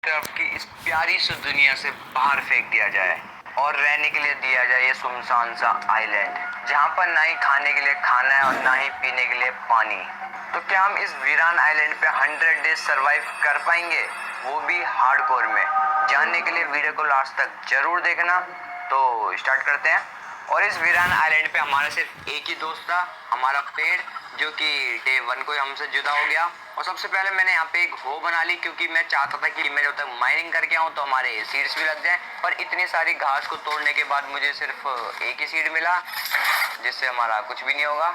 तरफ की इस प्यारी सी दुनिया से बाहर फेंक दिया जाए और रहने के लिए दिया जाए ये सुनसान सा आइलैंड, जहाँ पर ना ही खाने के लिए खाना है और ना ही पीने के लिए पानी। तो क्या हम इस वीरान आइलैंड पे 100 डेज सरवाइव कर पाएंगे, वो भी हार्डकोर में? जानने के लिए वीडियो को लास्ट तक जरूर देखना। तो स्टार्ट करते हैं। और इस वीरान आइलैंड पे हमारा सिर्फ एक ही दोस्त था, हमारा पेड़, जो कि डे 1 को हमसे जुदा हो गया। और सबसे पहले मैंने यहाँ पे एक हो बना ली, क्योंकि मैं चाहता था कि मैं जब तक माइनिंग करके आऊँ तो हमारे सीड्स भी लग जाएं। पर इतनी सारी घास को तोड़ने के बाद मुझे सिर्फ एक ही सीड मिला, जिससे हमारा कुछ भी नहीं होगा।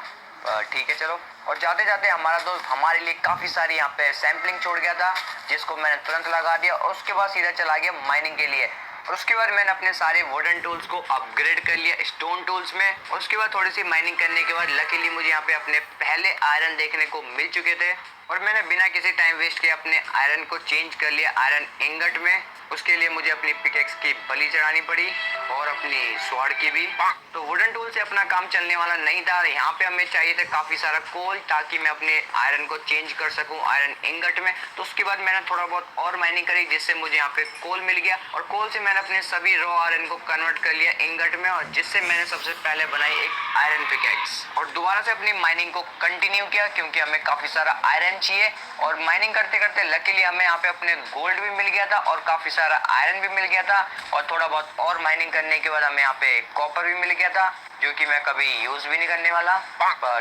ठीक है चलो। और जाते जाते हमारा दोस्त हमारे लिए काफ़ी सारी यहाँ पे सैम्पलिंग छोड़ गया था, जिसको मैंने तुरंत लगा दिया और उसके बाद सीधा चला गया माइनिंग के लिए। और उसके बाद मैंने अपने सारे वुडन टूल्स को अपग्रेड कर लिया स्टोन टूल्स में। और उसके बाद थोड़ी सी माइनिंग करने के बाद लकीली मुझे यहाँ पे अपने पहले आयरन देखने को मिल चुके थे। और मैंने बिना किसी टाइम वेस्ट किए अपने आयरन को चेंज कर लिया आयरन इंगट में। उसके लिए मुझे अपनी पिकेक्स की बलि चढ़ानी पड़ी और अपनी स्वॉर्ड की भी। तो वुडन टूल से अपना काम चलने वाला नहीं था। यहाँ पे हमें चाहिए था काफ़ी सारा कोल, ताकि मैं अपने आयरन को चेंज कर सकूँ आयरन इंगट में। तो उसके बाद मैंने थोड़ा बहुत और माइनिंग करी, जिससे मुझे यहाँ पे कोल मिल गया। और कोल से मैंने अपने सभी रॉ आयरन को कन्वर्ट कर लिया इंगट में, और जिससे मैंने सबसे पहले बनाई एक आयरन पिकेक्स। और दोबारा से अपनी माइनिंग को कंटिन्यू किया, क्योंकि हमें काफ़ी सारा आयरन चाहिए। और माइनिंग करते करते लकीली हमें यहाँ पे अपने गोल्ड भी मिल गया था और काफ़ी सारा आयरन भी मिल गया था। और थोड़ा बहुत और माइनिंग करने के बाद हमें यहाँ पे कॉपर भी मिल गया था, जो कि मैं कभी यूज़ भी नहीं करने वाला।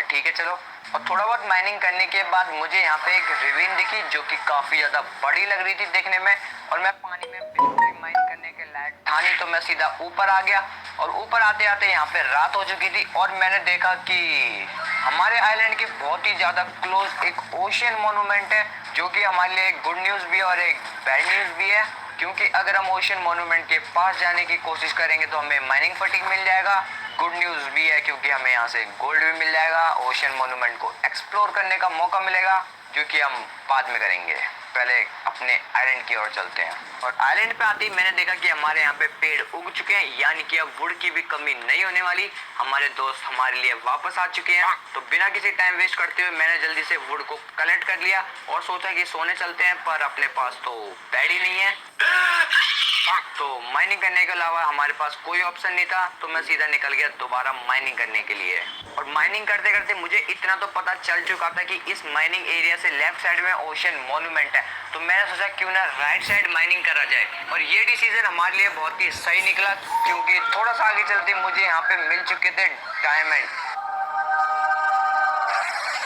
ठीक है चलो। और थोड़ा बहुत माइनिंग करने के बाद मुझे यहाँ पे एक रिवीन दिखी, जो कि काफ़ी ज़्यादा बड़ी लग रही थी देखने में। और मैं पानी में बिल्कुल भी माइन करने के लायक था नहीं, तो मैं सीधा ऊपर आ गया। और ऊपर आते आते यहाँ पे रात हो चुकी थी और मैंने देखा कि हमारे आइलैंड के बहुत ही ज़्यादा क्लोज एक ओशियन मोनूमेंट है, जो कि हमारे लिए एक गुड न्यूज़ भी है और एक बैड न्यूज़ भी है। क्योंकि अगर हम ओशियन मोनूमेंट के पास जाने की कोशिश करेंगे तो हमें माइनिंग फटीग मिल जाएगा। गुड न्यूज़ भी है, क्योंकि हमें यहाँ से गोल्ड भी मिल जाएगा। ओशियन मोनूमेंट को एक्सप्लोर करने का मौका मिलेगा, जो कि हम बाद में करेंगे। पहले अपने आइलैंड की ओर चलते हैं। और आइलैंड पे आते ही मैंने देखा कि हमारे यहाँ पे पेड़ उग चुके हैं, यानी कि अब वुड की भी कमी नहीं होने वाली। हमारे दोस्त हमारे लिए वापस आ चुके हैं। तो बिना किसी टाइम वेस्ट करते हुए मैंने जल्दी से वुड को कलेक्ट कर लिया और सोचा कि सोने चलते हैं, पर अपने पास तो बेड ही नहीं है। तो माइनिंग करने के अलावा हमारे पास कोई ऑप्शन नहीं था, तो मैं सीधा निकल गया दोबारा माइनिंग करने के लिए। और माइनिंग करते करते मुझे इतना तो पता चल चुका था कि इस माइनिंग एरिया से लेफ्ट साइड में ओशियन मॉन्यूमेंट है। तो मैंने सोचा क्यों ना राइट साइड माइनिंग करा जाए। और ये डिसीजन हमारे लिए बहुत ही सही निकला, क्योंकि थोड़ा सा आगे चलते मुझे यहाँ पे मिल चुके थे डायमंड।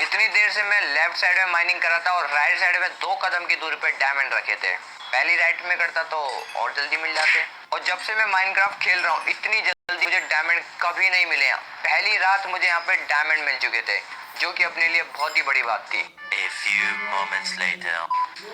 इतनी देर से मैं लेफ्ट साइड में माइनिंग कर रहा था और राइट साइड में 2 कदम की दूरी पे डायमंड रखे थे। पहली राइट में करता तो और जल्दी मिल जाते। और जब से मैं माइनक्राफ्ट खेल रहा हूँ इतनी जल्दी मुझे डायमंड कभी नहीं मिले। पहली रात मुझे यहाँ पे डायमंड मिल चुके थे, जो कि अपने लिए बहुत ही बड़ी बात थी। A few moments later.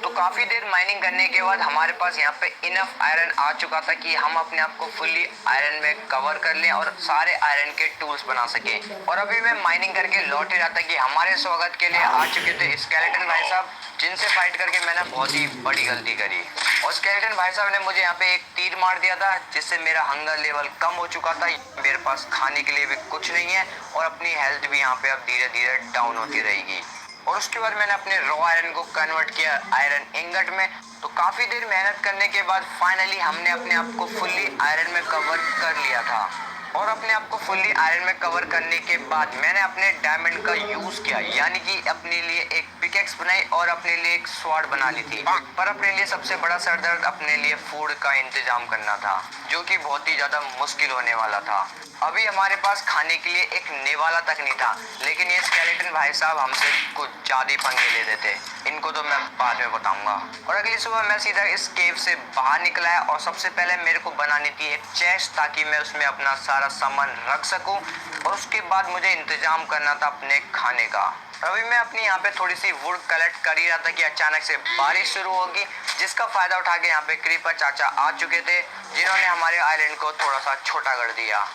तो काफी देर माइनिंग करने के बाद हमारे पास यहाँ पे इनफ आयरन आ चुका था कि हम अपने आप को फुल्ली आयरन में कवर कर लें और सारे आयरन के टूल्स बना सकें। और अभी मैं माइनिंग करके लौट ही रहा था कि हमारे स्वागत के लिए आ चुके थे स्केलेटन भाई साहब, जिनसे फाइट करके मैंने बहुत ही बड़ी गलती करी। और स्केलेटन भाई साहब ने मुझे यहाँ पे एक तीर मार दिया था, जिससे मेरा हंगर लेवल कम हो चुका था। मेरे पास खाने के लिए भी कुछ नहीं है और अपनी हेल्थ भी यहाँ पे अब धीरे धीरे डाउन होती रहेगी। और उसके बाद मैंने अपने रॉ आयरन को कन्वर्ट किया आयरन इंगट में। तो काफ़ी देर मेहनत करने के बाद फाइनली हमने अपने आप को फुल्ली आयरन में कवर कर लिया था। और अपने आप को फुल्ली आयरन में कवर करने के बाद मैंने अपने डायमंड का यूज़ किया, यानी कि अपने लिए एक पिकेक्स बनाई और अपने लिए एक स्वॉर्ड बना ली थी। पर अपने लिए सबसे बड़ा सरदर्द अपने लिए फूड का इंतजाम करना था, जो कि बहुत ही ज़्यादा मुश्किल होने वाला था। अभी हमारे पास खाने के लिए एक नेवाला तक नहीं था, लेकिन ये स्केलेटन भाई साहब हमसे कुछ ज़्यादा पंगे लेते थे। इनको तो मैं बाद में बताऊंगा। और अगली सुबह मैं सीधा इस केव से बाहर निकला है और सबसे पहले मेरे को बनानी थी एक चेस्ट, ताकि मैं उसमें अपना सारा सामान रख सकूं। और उसके बाद मुझे इंतजाम करना था अपने खाने का। अभी मैं अपनी यहाँ पे थोड़ी सी वुड कलेक्ट कर ही रहा था कि अचानक से बारिश शुरू होगी, जिसका फ़ायदा उठा के यहाँ पे क्रीपर चाचा आ चुके थे, जिन्होंने हमारे आइलैंड को थोड़ा सा छोटा कर दिया।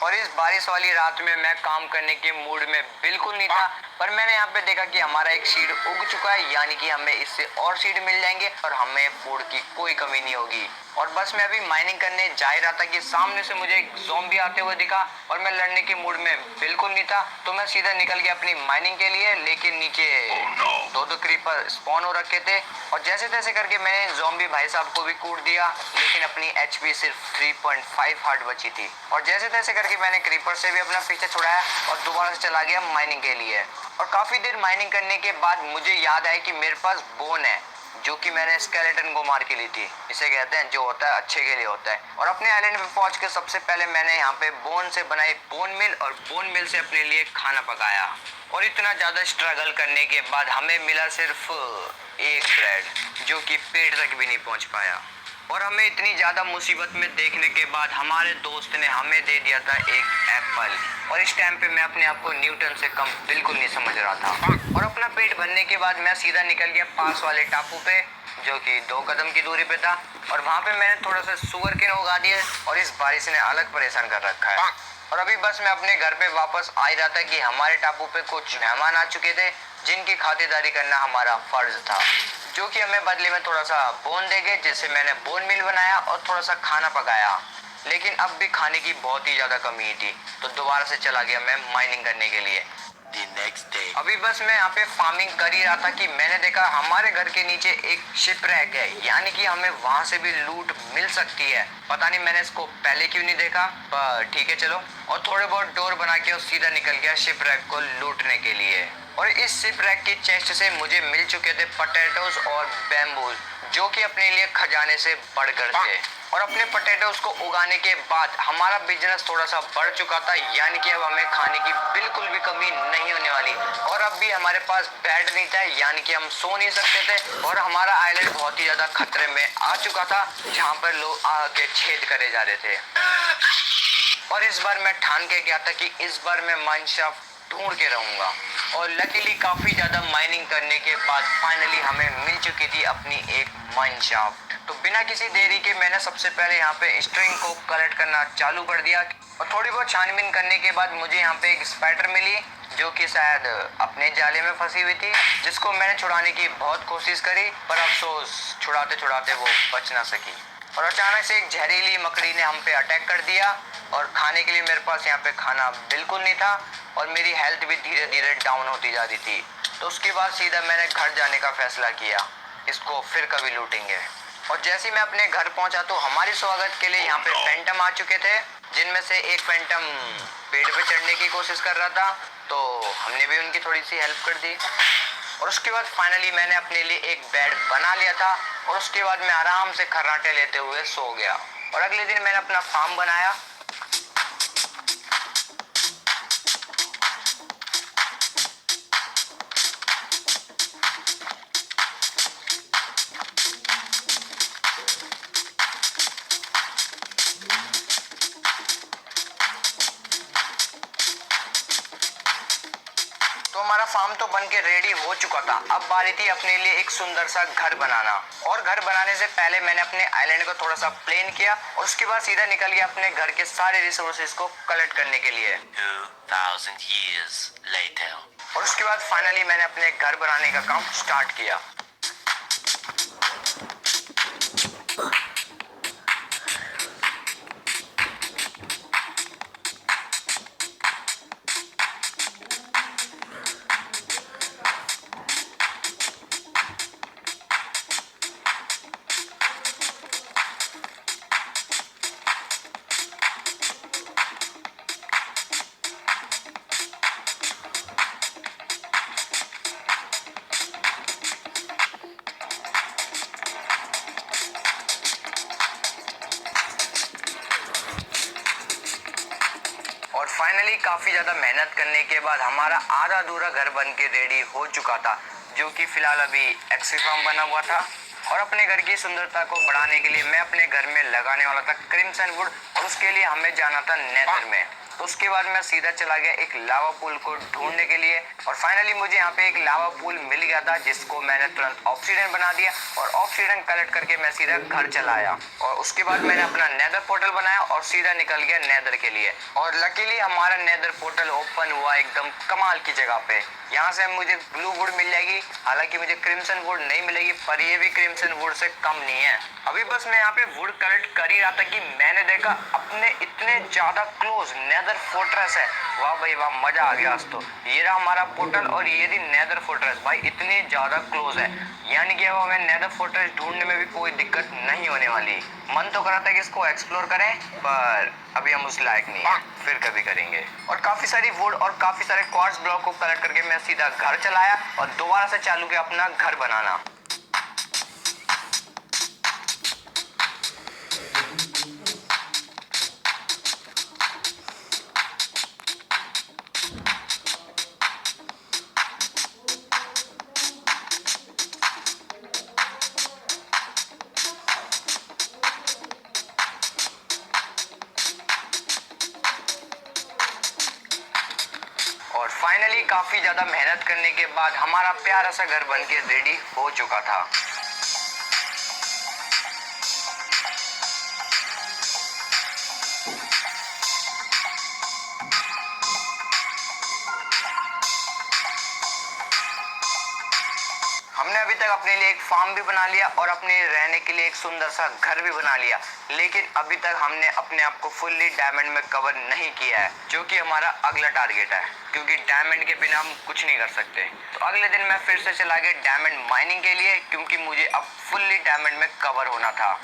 और इस बारिश वाली रात में मैं काम करने के मूड में बिल्कुल नहीं था, पर मैंने यहाँ पे देखा कि हमारा एक सीड उग चुका है, यानी कि हमें इससे और सीड मिल जाएंगे और हमें फूड की कोई कमी नहीं होगी। और बस मैं अभी माइनिंग करने जा ही रहा था कि सामने से मुझे एक ज़ॉम्बी आते हुए दिखा और मैं लड़ने के मूड में बिल्कुल नहीं था, तो मैं सीधा निकल गया अपनी माइनिंग के लिए। लेकिन नीचे दो क्रीपर स्पॉन हो रखे थे और जैसे तैसे करके मैंने ज़ॉम्बी भाई साहब को भी कूट दिया, लेकिन अपनी एचपी सिर्फ 3.5 हार्ट बची थी। और जैसे तैसे करके मैंने क्रीपर से भी अपना पीछे छुड़ाया और दोबारा से चला गया माइनिंग के लिए। और काफ़ी देर माइनिंग करने के बाद मुझे याद आया कि मेरे पास बोन है, जो कि मैंने स्केलेटन को मार के ली थी। इसे कहते हैं जो होता है अच्छे के लिए होता है। और अपने आइलैंड पे पहुंच के सबसे पहले मैंने यहाँ पे बोन से बनाई बोन मिल और बोन मिल से अपने लिए खाना पकाया। और इतना ज़्यादा स्ट्रगल करने के बाद हमें मिला सिर्फ एक ब्रेड, जो कि पेट तक भी नहीं पहुंच पाया। और हमें इतनी ज़्यादा मुसीबत में देखने के बाद हमारे दोस्त ने हमें दे दिया था एक एप्पल। और इस टाइम पे मैं अपने आप को न्यूटन से कम बिल्कुल नहीं समझ रहा था। और अपना पेट भरने के बाद मैं सीधा निकल गया पास वाले टापू पे, जो कि 2 कदम की दूरी पे था। और वहाँ पे मैंने थोड़ा सा सुअर केन उगा दिया और इस बारिश ने अलग परेशान कर रखा है। और अभी बस मैं अपने घर पे वापस आ ही रहा था कि हमारे टापू पे कुछ मेहमान आ चुके थे, जिनकी खातिरदारी करना हमारा फर्ज था, जो कि हमें बदले में थोड़ा सा बोन देंगे, जिससे मैंने बोन मिल बनाया और थोड़ा सा खाना पकाया। लेकिन अब भी खाने की बहुत ही ज़्यादा कमी थी, तो दोबारा से चला गया मैं माइनिंग करने के लिए। The next day. अभी बस मैं यहाँ पे फार्मिंग कर ही रहा था कि मैंने देखा हमारे घर के नीचे एक शिपरैक है, यानी कि हमें वहाँ से भी लूट मिल सकती है। पता नहीं मैंने इसको पहले क्यों नहीं देखा, पर ठीक है चलो। और थोड़े बहुत डोर बना के और सीधा निकल गया शिपरैक को लूटने के लिए। और इस शिपरैक की चेस्ट से मुझे मिल चुके थे पोटैटोज और बैम्बूज, जो कि अपने लिए खजाने से बढ़कर थे। और अपने पोटैटोज को उगाने के बाद हमारा बिजनेस थोड़ा सा बढ़ चुका था, यानी कि अब हमें खाने की बिल्कुल भी कमी नहीं होने वाली। और अब भी हमारे पास बेड नहीं था, यानी कि हम सो नहीं सकते थे। और हमारा आइलैंड बहुत ही ज्यादा खतरे में आ चुका था, जहाँ पर लोग आके छेद करे जा रहे थे। और इस बार मैं ठान के गया था कि इस बार मैं माइनशाफ्ट ढूंढ के रहूंगा। और लकीली काफी ज्यादा माइनिंग करने के बाद फाइनली हमें मिल चुकी थी अपनी एक माइनशाफ्ट। तो बिना किसी देरी के मैंने सबसे पहले यहाँ पे स्ट्रिंग को कलेक्ट करना चालू कर दिया। और थोड़ी बहुत छानबीन करने के बाद मुझे यहाँ पे एक स्पाइडर मिली, जो कि शायद अपने जाले में फंसी हुई थी, जिसको मैंने छुड़ाने की बहुत कोशिश करी, पर अफसोस छुड़ाते छुड़ाते वो बच ना सकी। और अचानक से एक जहरीली मकड़ी ने हम पे अटैक कर दिया और खाने के लिए मेरे पास यहाँ पे खाना बिल्कुल नहीं था और मेरी हेल्थ भी धीरे धीरे डाउन होती जा रही थी। तो उसके बाद सीधा मैंने घर जाने का फैसला किया, इसको फिर कभी लूटेंगे। और जैसे ही मैं अपने घर पहुंचा तो हमारे स्वागत के लिए यहाँ पे फैंटम आ चुके थे, जिनमें से एक फैंटम पेड़ पे चढ़ने की कोशिश कर रहा था, तो हमने भी उनकी थोड़ी सी हेल्प कर दी। और उसके बाद फाइनली मैंने अपने लिए एक बेड बना लिया था और उसके बाद मैं आराम से खर्राटे लेते हुए सो गया। और अगले दिन मैंने अपना फार्म बनाया। तो हमारा फार्म तो बन के रेडी हो चुका था। अब बारी थी अपने लिए एक सुंदर सा घर बनाना। और घर बनाने से पहले मैंने अपने आइलैंड को थोड़ा सा प्लेन किया और उसके बाद सीधा निकल गया अपने घर के सारे रिसोर्सेज को कलेक्ट करने के लिए। 2000 years later. और उसके बाद फाइनली मैंने अपने घर बनाने का काम स्टार्ट किया। और फाइनली काफी ज्यादा मेहनत करने के बाद हमारा आधा अधूरा घर बन के रेडी हो चुका था, जो कि फिलहाल अभी एक्सपी फार्म बना हुआ था। और अपने घर की सुंदरता को बढ़ाने के लिए मैं अपने घर में लगाने वाला था क्रिम्सन वुड और उसके लिए हमें जाना था नेदर में। तो उसके बाद मैं सीधा चला गया एक लावा पूल को ढूंढने के लिए और फाइनली मुझे यहाँ पे एक लावा पूल मिल गया था, जिसको मैंने तुरंत ऑब्सीडियन बना दिया और ऑब्सीडियन कलेक्ट करके मैं सीधा घर चला आया। और उसके बाद मैंने अपना नेदर पोर्टल बनाया और सीधा निकल गया नेदर के लिए। और लकीली हमारा नेदर पोर्टल ओपन हुआ एकदम कमाल की जगह पे। यहाँ से मुझे ब्लू वुड मिल जाएगी, हालांकि मुझे क्रिम्सन वुड नहीं मिलेगी, पर ये भी क्रिम्सन वुड से कम नहीं है। अभी बस मैं यहाँ पे वुड कलेक्ट कर ही रहा था कि मैंने देखा अपने इतने ज्यादा क्लोज नेदर फोर्ट्रेस है। वाह भाई वाह, मजा आ गया आज तो। ये रहा हमारा पोर्टल और ये थी नेदर फोर्ट्रेस। भाई इतने ज्यादा क्लोज है, यानी कि अब हमें नेदर फोर्ट्रेस ढूंढने में भी कोई दिक्कत नहीं होने वाली। मन तो करा था कि इसको एक्सप्लोर करें, पर अभी हम उस लायक नहीं है, फिर कभी करेंगे। और काफी सारी वुड और काफी सारे क्वार्ट्ज ब्लॉक को कलेक्ट करके मैं सीधा घर चलाया और दोबारा से चालू किया अपना घर बनाना। और फाइनली काफी ज्यादा मेहनत करने के बाद हमारा प्यारा सा घर बनके रेडी हो चुका था। हमने अभी तक अपने लिए एक फार्म भी बना लिया और अपने रहने के लिए एक सुंदर सा घर भी बना लिया, लेकिन अभी तक हमने अपने आप को फुल्ली डायमंड में कवर नहीं किया है, जो कि हमारा अगला टारगेट है, क्योंकि डायमंड के बिना हम कुछ नहीं कर सकते। तो अगले दिन मैं फिर से चला गया डायमंड माइनिंग के लिए, क्योंकि मुझे अब फुल्ली डायमंड में कवर होना था।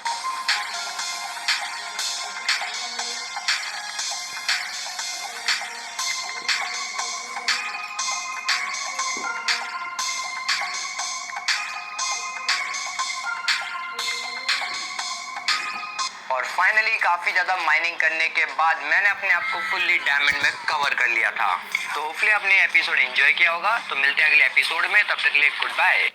और फाइनली काफी ज्यादा माइनिंग करने के बाद मैंने अपने आप को फुल्ली डायमंड में कवर कर लिया था। तो होपफुली आपने एपिसोड एंजॉय किया होगा। तो मिलते हैं अगले एपिसोड में, तब तक के लिए गुड बाय।